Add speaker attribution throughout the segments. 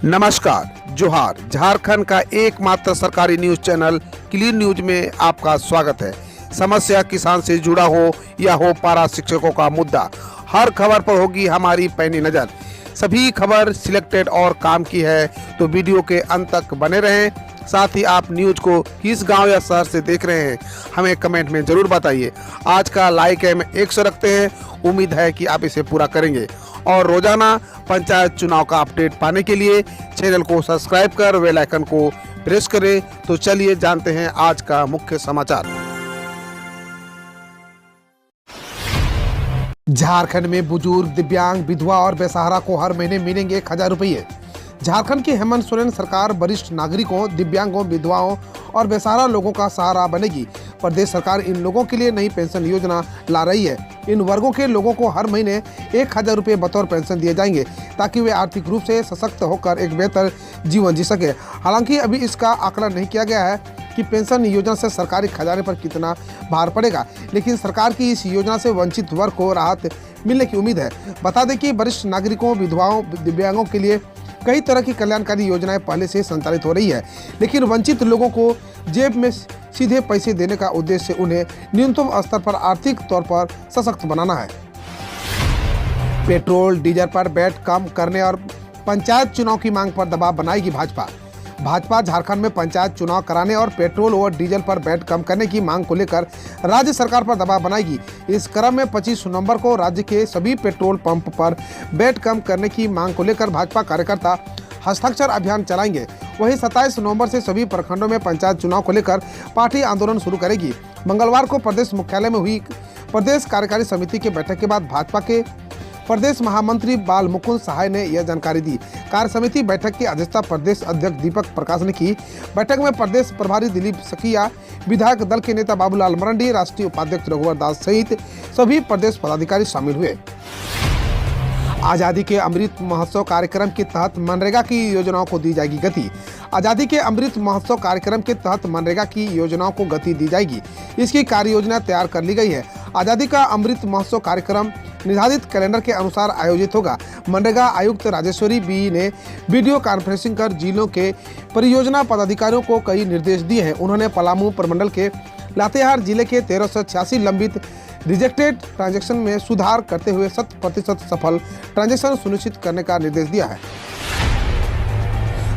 Speaker 1: नमस्कार, जोहार। झारखंड का एकमात्र सरकारी न्यूज चैनल क्लीन न्यूज में आपका स्वागत है। समस्या किसान से जुड़ा हो या हो पारा शिक्षकों का मुद्दा, हर खबर पर होगी हमारी पैनी नजर। सभी खबर सिलेक्टेड और काम की है, तो वीडियो के अंत तक बने रहें। साथ ही आप न्यूज को किस गांव या शहर से देख रहे हैं, हमें कमेंट में जरूर बताइए। आज का लाइक हम 100 रखते हैं, उम्मीद है कि आप इसे पूरा करेंगे। और रोजाना पंचायत चुनाव का अपडेट पाने के लिए चैनल को सब्सक्राइब कर बेल आइकन को प्रेस करें। तो चलिए जानते हैं आज का मुख्य समाचार। झारखंड में बुजुर्ग, दिव्यांग, विधवा और बेसहारा को हर महीने मिलेंगे 1000 रुपये। झारखंड की हेमंत सोरेन सरकार वरिष्ठ नागरिकों, दिव्यांगों, विधवाओं और बेसहारा लोगों का सहारा बनेगी। प्रदेश सरकार इन लोगों के लिए नई पेंशन योजना ला रही है। इन वर्गों के लोगों को हर महीने 1000 रुपये बतौर पेंशन दिए जाएंगे, ताकि वे आर्थिक रूप से सशक्त होकर एक बेहतर जीवन जी सके। हालांकि अभी इसका आकलन नहीं किया गया है कि पेंशन योजना से सरकारी खजाने पर कितना भार पड़ेगा, लेकिन सरकार की इस योजना से वंचित वर्ग को राहत मिलने की उम्मीद है। बता दें कि वरिष्ठ नागरिकों, विधवाओं, दिव्यांगों के लिए कई तरह की कल्याणकारी योजनाएं पहले से संचालित हो रही है, लेकिन वंचित लोगों को जेब में सीधे पैसे देने का उद्देश्य उन्हें न्यूनतम स्तर पर आर्थिक तौर पर सशक्त बनाना है। पेट्रोल डीजल पर वैट कम करने और पंचायत चुनाव की मांग पर दबाव बनाएगी भाजपा झारखंड में पंचायत चुनाव कराने और पेट्रोल और डीजल पर वैट कम करने की मांग को लेकर राज्य सरकार पर दबाव बनाएगी। इस क्रम में 25 नवंबर को राज्य के सभी पेट्रोल पंप पर वैट कम करने की मांग को लेकर भाजपा कार्यकर्ता हस्ताक्षर अभियान चलाएंगे। वहीं 27 नवंबर से सभी प्रखंडों में पंचायत चुनाव को लेकर पार्टी आंदोलन शुरू करेगी। मंगलवार को प्रदेश मुख्यालय में हुई प्रदेश कार्यकारी समिति की बैठक के बाद भाजपा के प्रदेश महामंत्री बाल मुकुंद सहाय ने यह जानकारी दी। कार्य समिति बैठक की अध्यक्षता प्रदेश अध्यक्ष दीपक प्रकाश ने की। बैठक में प्रदेश प्रभारी दिलीप सखिया, विधायक दल के नेता बाबूलाल मरंडी, राष्ट्रीय उपाध्यक्ष रघुवर दास सहित सभी प्रदेश पदाधिकारी शामिल हुए। आजादी के अमृत महोत्सव कार्यक्रम के तहत मनरेगा की योजनाओं को दी जाएगी गति। आजादी के अमृत महोत्सव कार्यक्रम के तहत मनरेगा की योजनाओं को गति दी जाएगी। इसकी कार्य योजना तैयार कर ली गई है। आजादी का अमृत महोत्सव कार्यक्रम निर्धारित कैलेंडर के अनुसार आयोजित होगा। मनरेगा आयुक्त राजेश्वरी बी ने वीडियो कॉन्फ्रेंसिंग कर जिलों के परियोजना पदाधिकारियों को कई निर्देश दिए हैं। उन्होंने पलामू प्रमंडल के लातेहार जिले के 1386 लंबित रिजेक्टेड ट्रांजैक्शन में सुधार करते हुए 100% सफल ट्रांजैक्शन सुनिश्चित करने का निर्देश दिया है।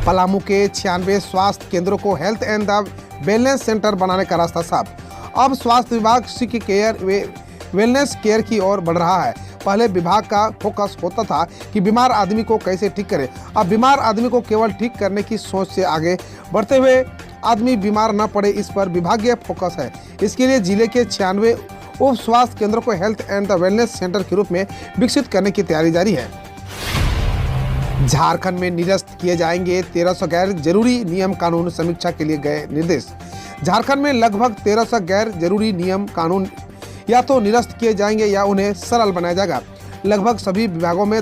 Speaker 1: पलामू के 96 स्वास्थ्य केंद्रों को health and the wellness centre बनाने का रास्ता साफ। अब स्वास्थ्य विभाग सिक केयर वे वेलनेस केयर की ओर बढ़ रहा है। पहले विभाग का फोकस होता था कि बीमार आदमी को कैसे ठीक करें। अब बीमार आदमी को केवल ठीक करने की सोच से आगे बढ़ते हुए आदमी बीमार न पड़े, इस पर विभागीय फोकस है। इसके लिए जिले के 96 उप स्वास्थ्य केंद्रों को health and the wellness centre के रूप में विकसित करने की तैयारी जारी है। झारखंड में निरस्त किए जाएंगे 1300 गैर जरूरी नियम कानून, समीक्षा के लिए गए निर्देश। झारखंड में लगभग 1300 गैर जरूरी नियम कानून या तो निरस्त किए जाएंगे या उन्हें सरल बनाया जाएगा। लगभग सभी विभागों में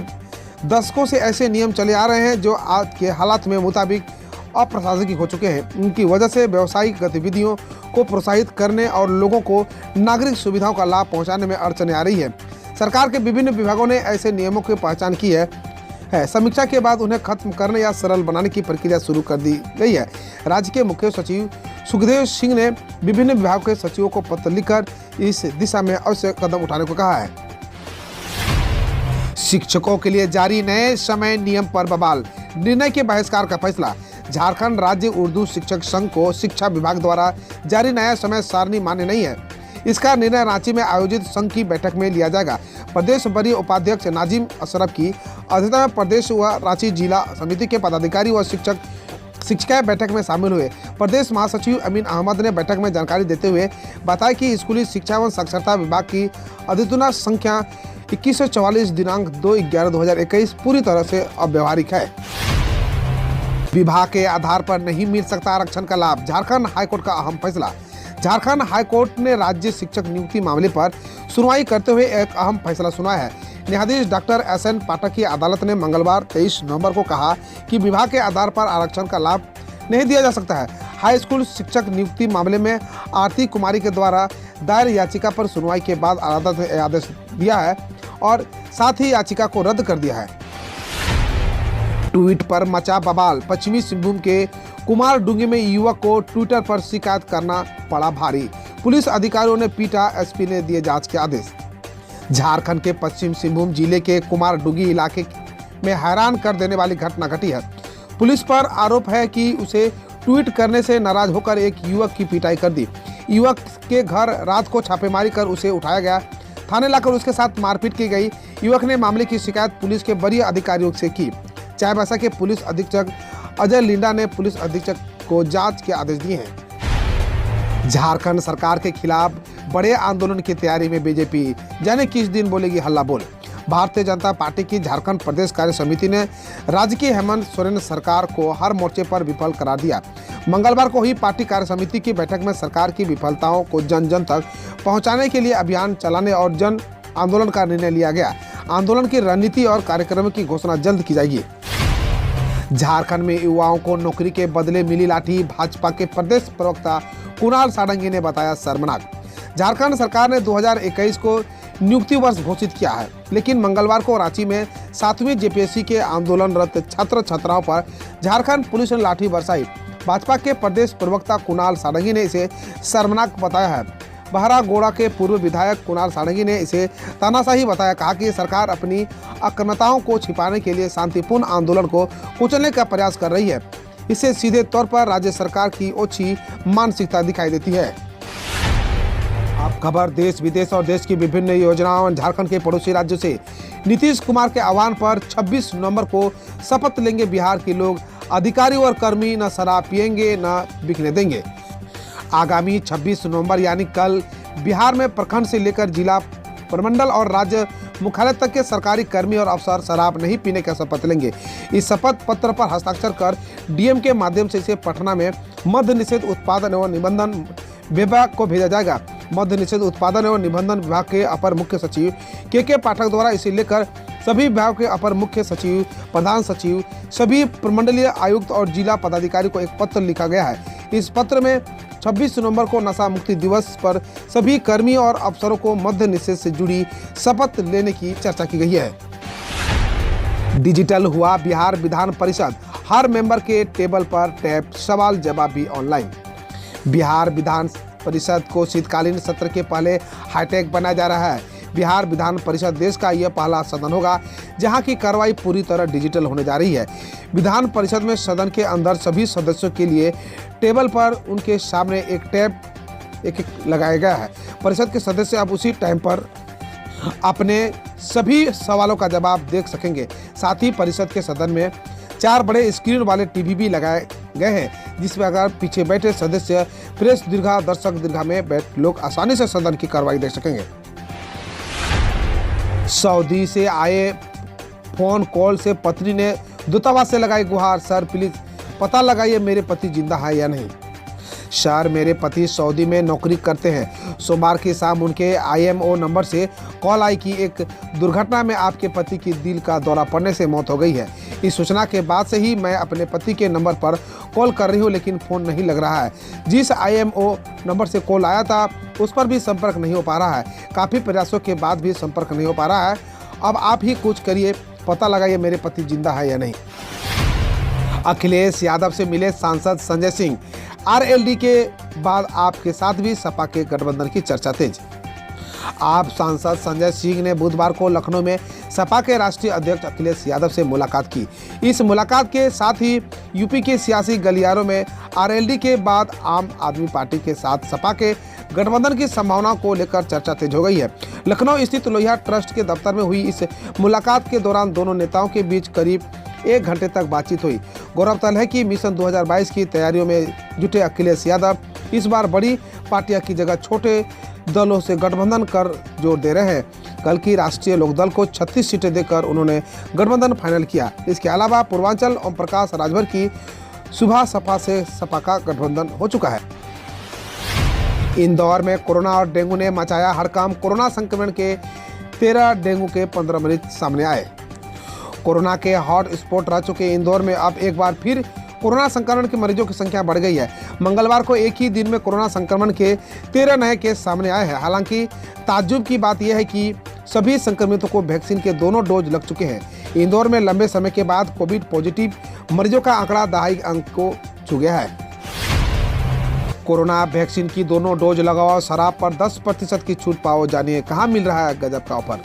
Speaker 1: दशकों से ऐसे नियम चले आ रहे हैं जो आज के हालात में मुताबिक अप्रासंगिक हो चुके हैं। उनकी वजह से व्यावसायिक गतिविधियों को प्रोत्साहित करने और लोगों को नागरिक सुविधाओं का लाभ पहुंचाने में अड़चनें आ रही है। सरकार के विभिन्न विभागों ने ऐसे नियमों की पहचान की है। समीक्षा के बाद उन्हें खत्म करने या सरल बनाने की प्रक्रिया शुरू कर दी गई है। राज्य के मुख्य सचिव सुखदेव सिंह ने विभिन्न विभागों के सचिवों को पत्र लिखकर इस दिशा में अवश्य कदम उठाने को कहा है। शिक्षकों के लिए जारी नए समय नियम पर बवाल, निर्णय के बहिष्कार का फैसला। झारखंड राज्य उर्दू शिक्षक संघ को शिक्षा विभाग द्वारा जारी नया समय सारणी मान्य नहीं है। इसका निर्णय रांची में आयोजित संघ की बैठक में लिया जाएगा। प्रदेश वरीय उपाध्यक्ष नाजिम अशरफ की अध्यक्षता में प्रदेश व रांची जिला समिति के पदाधिकारी व शिक्षिकाएं बैठक में शामिल हुए। प्रदेश महासचिव अमीन अहमद ने बैठक में जानकारी देते हुए बताया कि स्कूली शिक्षा एवं साक्षरता विभाग की अधिसूचना संख्या 2144 दिनांक 2/11/2021 पूरी तरह से अव्यवहारिक है। विभाग के आधार पर नहीं मिल सकता आरक्षण का लाभ, झारखंड हाईकोर्ट का अहम फैसला। झारखंड हाईकोर्ट ने राज्य शिक्षक नियुक्ति मामले पर सुनवाई करते हुए एक अहम फैसला सुनाया है। न्यायाधीश डॉक्टर SN पाठक की अदालत ने मंगलवार 23 नवंबर को कहा कि विभाग के आधार पर आरक्षण का लाभ नहीं दिया जा सकता है। हाई स्कूल शिक्षक नियुक्ति मामले में आरती कुमारी के द्वारा दायर याचिका पर सुनवाई के बाद अदालत ने आदेश दिया है और साथ ही याचिका को रद्द कर दिया है। ट्वीट पर मचा बवाल। पश्चिमी सिंहभूम के कुमारडुंगी में युवक को ट्विटर पर शिकायत करना पड़ा भारी। पुलिस अधिकारियों ने पीटा, एसपी ने दिए जांच के आदेश। झारखंड के पश्चिम सिंहभूम जिले के कुमारडुंगी इलाके में हैरान कर देने वाली घटना घटी है। पुलिस पर आरोप है कि उसे ट्वीट करने से नाराज होकर एक युवक की पिटाई कर दी। युवक के घर रात को छापेमारी कर उसे उठाया गया, थाने लाकर उसके साथ मारपीट की गई। युवक ने मामले की शिकायत पुलिस के वरीय अधिकारियों से की। चाईबासा के पुलिस अधीक्षक अजय लिंडा ने पुलिस अधीक्षक को जांच के आदेश दिए हैं। झारखंड सरकार के खिलाफ बड़े आंदोलन की तैयारी में बीजेपी, जाने किस दिन बोलेगी हल्ला बोल। भारतीय जनता पार्टी की झारखंड प्रदेश कार्य समिति ने राज्य की हेमंत सोरेन सरकार को हर मोर्चे पर विफल करार दिया। मंगलवार को हुई पार्टी कार्य समिति की बैठक में सरकार की विफलताओं को जन जन तक पहुंचाने के लिए अभियान चलाने और जन आंदोलन का निर्णय लिया गया। आंदोलन की रणनीति और कार्यक्रम की घोषणा जल्द की जाएगी। झारखंड में युवाओं को नौकरी के बदले मिली लाठी, भाजपा के प्रदेश प्रवक्ता कुणाल सारंगी ने बताया शर्मनाक। झारखंड सरकार ने 2021 को नियुक्ति वर्ष घोषित किया है, लेकिन मंगलवार को रांची में 7वीं जेपीएससी के आंदोलनरत छात्र छात्राओं पर झारखंड पुलिस ने लाठी बरसाई। भाजपा के प्रदेश प्रवक्ता कुणाल सारंगी ने इसे शर्मनाक बताया है। बहरागोड़ा के पूर्व विधायक कुणाल सारंगी ने इसे तानाशाही बताया। कहा कि सरकार अपनी अक्रमताओं को छिपाने के लिए शांतिपूर्ण आंदोलन को कुचलने का प्रयास कर रही है। इससे सीधे तौर पर राज्य सरकार की ओछी मानसिकता दिखाई देती है। आप खबर देश विदेश और देश की विभिन्न योजनाओं। झारखंड के पड़ोसी राज्यों से नीतीश कुमार के आह्वान पर 26 नवंबर को शपथ लेंगे बिहार के लोग। अधिकारी और कर्मी न शराब पिएंगे न बिकने देंगे। आगामी 26 नवंबर यानी कल बिहार में प्रखंड से लेकर जिला, प्रमंडल और राज्य मुख्यालय तक के सरकारी कर्मी और अफसर शराब नहीं पीने का शपथ लेंगे। इस शपथ पत्र पर हस्ताक्षर कर डीएम के माध्यम से इसे पटना में मद्य निषेध उत्पादन एवं निबंधन विभाग को भेजा जाएगा। मद्य निषेध उत्पादन एवं निबंधन विभाग के अपर मुख्य सचिव के पाठक द्वारा इसे लेकर सभी विभाग के अपर मुख्य सचिव, प्रधान सचिव, सभी प्रमंडलीय आयुक्त और जिला पदाधिकारी को एक पत्र लिखा गया है। इस पत्र में 26 नवंबर को नशा मुक्ति दिवस पर सभी कर्मी और अफसरों को मद्य निषेध से जुड़ी शपथ लेने की चर्चा की गई है। डिजिटल हुआ बिहार विधान परिषद, हर मेंबर के टेबल पर टैब, सवाल जवाब भी ऑनलाइन। बिहार विधान परिषद को शीतकालीन सत्र के पहले हाईटेक बनाया जा रहा है। बिहार विधान परिषद देश का यह पहला सदन होगा जहां की कार्रवाई पूरी तरह डिजिटल होने जा रही है। विधान परिषद में सदन के अंदर सभी सदस्यों के लिए टेबल पर उनके सामने एक टैब एक लगाया गया है। परिषद के सदस्य अब उसी टाइम पर अपने सभी सवालों का जवाब देख सकेंगे। साथ ही परिषद के सदन में 4 बड़े स्क्रीन वाले टीवी भी लगाए गए हैं, जिसमें अगर पीछे बैठे सदस्य, प्रेस दीर्घा, दर्शक दीर्घा में बैठ लोग आसानी से सदन की कार्रवाई देख सकेंगे। सऊदी से आए फोन कॉल से पत्नी ने दूतावास से लगाई गुहार, सर प्लीज पता लगाइए मेरे पति जिंदा है या नहीं। सर, मेरे पति सऊदी में नौकरी करते हैं। सोमवार की शाम उनके IMO नंबर से कॉल आई कि एक दुर्घटना में आपके पति की दिल का दौरा पड़ने से मौत हो गई है। इस सूचना के बाद से ही मैं अपने पति के नंबर पर कॉल कर रही हूं, लेकिन फ़ोन नहीं लग रहा है। जिस IMO नंबर से कॉल आया था उस पर भी संपर्क नहीं हो पा रहा है। काफ़ी प्रयासों के बाद भी संपर्क नहीं हो पा रहा है। अब आप ही कुछ करिए, पता लगाइए मेरे पति जिंदा है या नहीं। अखिलेश यादव से मिले सांसद संजय सिंह। RLD के बाद आपके साथ भी सपा के गठबंधन की चर्चा तेज। आप सांसद संजय सिंह ने बुधवार को लखनऊ में सपा के राष्ट्रीय अध्यक्ष अखिलेश यादव से मुलाकात की। इस मुलाकात के साथ ही यूपी के सियासी गलियारों में RLD के बाद आम आदमी पार्टी के साथ सपा के गठबंधन की संभावनाओं को लेकर चर्चा तेज हो गई है। लखनऊ स्थित लोहिया ट्रस्ट के दफ्तर में हुई इस मुलाकात के दौरान दोनों नेताओं के बीच करीब 1 घंटे तक बातचीत हुई। गौरतलब है कि मिशन 2022 की तैयारियों में जुटे अखिलेश यादव इस बार बड़ी पार्टियां की जगह छोटे दलों से गठबंधन कर जोर दे रहे हैं। कल की राष्ट्रीय लोकदल को 36 सीटें देकर उन्होंने गठबंधन फाइनल किया। इसके अलावा पूर्वांचल ओम प्रकाश राजभर की सुबह सपा से सपा का गठबंधन हो चुका है। इंदौर में कोरोना और डेंगू ने मचाया हड़कंप। कोरोना संक्रमण के 13, डेंगू के 15 मरीज सामने आए। कोरोना के हॉट स्पॉट रह चुके इंदौर में अब एक बार फिर कोरोना संक्रमण के मरीजों की संख्या बढ़ गई है। मंगलवार को एक ही दिन में कोरोना संक्रमण के 13 नए केस सामने आए हैं। हालांकि ताज्जुब की बात यह है कि सभी संक्रमितों को वैक्सीन के दोनों डोज लग चुके हैं। इंदौर में लंबे समय के बाद कोविड पॉजिटिव मरीजों का आंकड़ा दहाई अंक को छू गया है। कोरोना वैक्सीन की दोनों डोज लगाओ, शराब पर 10% की छूट पाओ। जानिए कहां मिल रहा है गजब का ऑफर।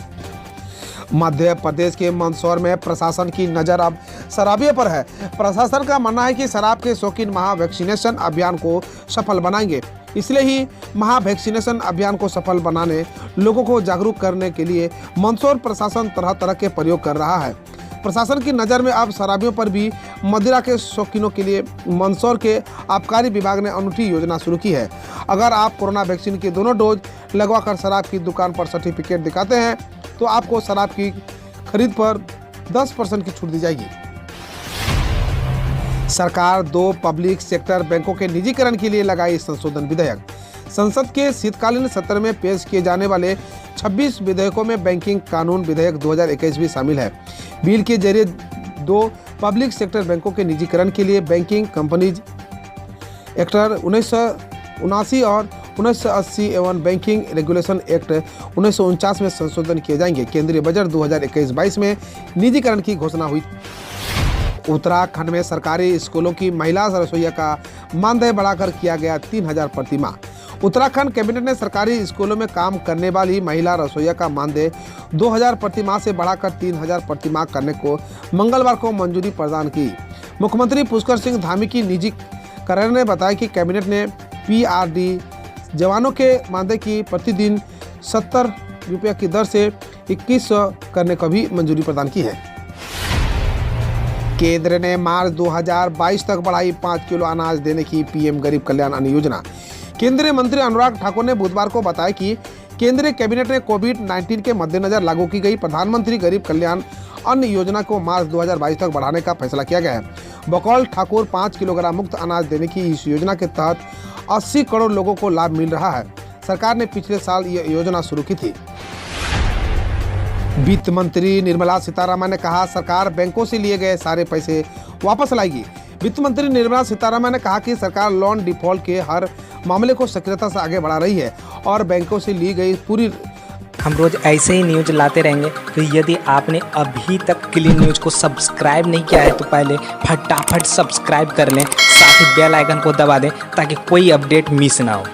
Speaker 1: मध्य प्रदेश के मंदसौर में प्रशासन की नजर अब शराबियों पर है। प्रशासन का मानना है कि शराब के शौकीन महा वैक्सीनेशन अभियान को सफल बनाएंगे। इसलिए ही महा वैक्सीनेशन अभियान को सफल बनाने, लोगों को जागरूक करने के लिए मंदसौर प्रशासन तरह तरह के प्रयोग कर रहा है। प्रशासन की नज़र में अब शराबियों पर भी मदिरा के शौकीनों के लिए मंदसौर के आबकारी विभाग ने अनूठी योजना शुरू की है। अगर आप कोरोना वैक्सीन के दोनों डोज लगवाकर शराब की दुकान पर सर्टिफिकेट दिखाते हैं तो आपको शराब की खरीद पर 10% की छूट दी जाएगी। सरकार 2 पब्लिक सेक्टर बैंकों के निजीकरण के लिए लगाई संशोधन विधेयक। संसद के शीतकालीन सत्र में पेश किए जाने वाले 26 विधेयकों में बैंकिंग कानून विधेयक 2021 भी शामिल है। बिल के जरिए 2 पब्लिक सेक्टर बैंकों के निजीकरण के लिए बैंकिंग कंपनीज एक्ट 1979 और 1980 एवं बैंकिंग रेगुलेशन एक्ट 1949 में संशोधन किए जाएंगे। केंद्रीय बजट 2021-22 में निजीकरण की घोषणा हुई। उत्तराखंड में सरकारी स्कूलों की महिला रसोइया का मानदेय बढ़ाकर किया गया 3000 प्रति माह। उत्तराखंड कैबिनेट ने सरकारी स्कूलों में काम करने वाली महिला रसोइया का मानदेय 2000 प्रति माह से बढ़ाकर 3000 प्रति माह करने को मंगलवार को मंजूरी प्रदान की। मुख्यमंत्री पुष्कर सिंह धामी की निजी करण ने बताया कि कैबिनेट ने PRD जवानों के मानदेय की प्रतिदिन 70 रुपये की दर से 2100 करने को भी मंजूरी प्रदान की है। केंद्र ने मार्च 2022 तक बढ़ाई 5 किलो अनाज देने की PM गरीब कल्याण अन्न योजना। केंद्रीय मंत्री अनुराग ठाकुर ने बुधवार को बताया कि केंद्रीय कैबिनेट ने कोविड-19 के मद्देनजर लागू की गई प्रधानमंत्री गरीब कल्याण अन्न योजना को मार्च 2022 तक बढ़ाने का फैसला किया गया है। बकौल ठाकुर 5 किलोग्राम मुफ्त अनाज देने की इस योजना के तहत 80 करोड़ लोगों को लाभ मिल रहा है। सरकार ने पिछले साल यह योजना शुरू की थी। वित्त मंत्री निर्मला सीतारमण ने कहा, सरकार बैंकों से लिए गए सारे पैसे वापस लाएगी। वित्त मंत्री निर्मला सीतारमण ने कहा कि सरकार लोन डिफॉल्ट के हर मामले को सक्रियता से आगे बढ़ा रही है और बैंकों से ली गई पूरी।
Speaker 2: हम रोज ऐसे ही न्यूज लाते रहेंगे, तो यदि आपने अभी तक क्लीन न्यूज को सब्सक्राइब नहीं किया है तो पहले फटाफट सब्सक्राइब कर लें, साथ ही बेल आइकन को दबा दें ताकि कोई अपडेट मिस ना हो।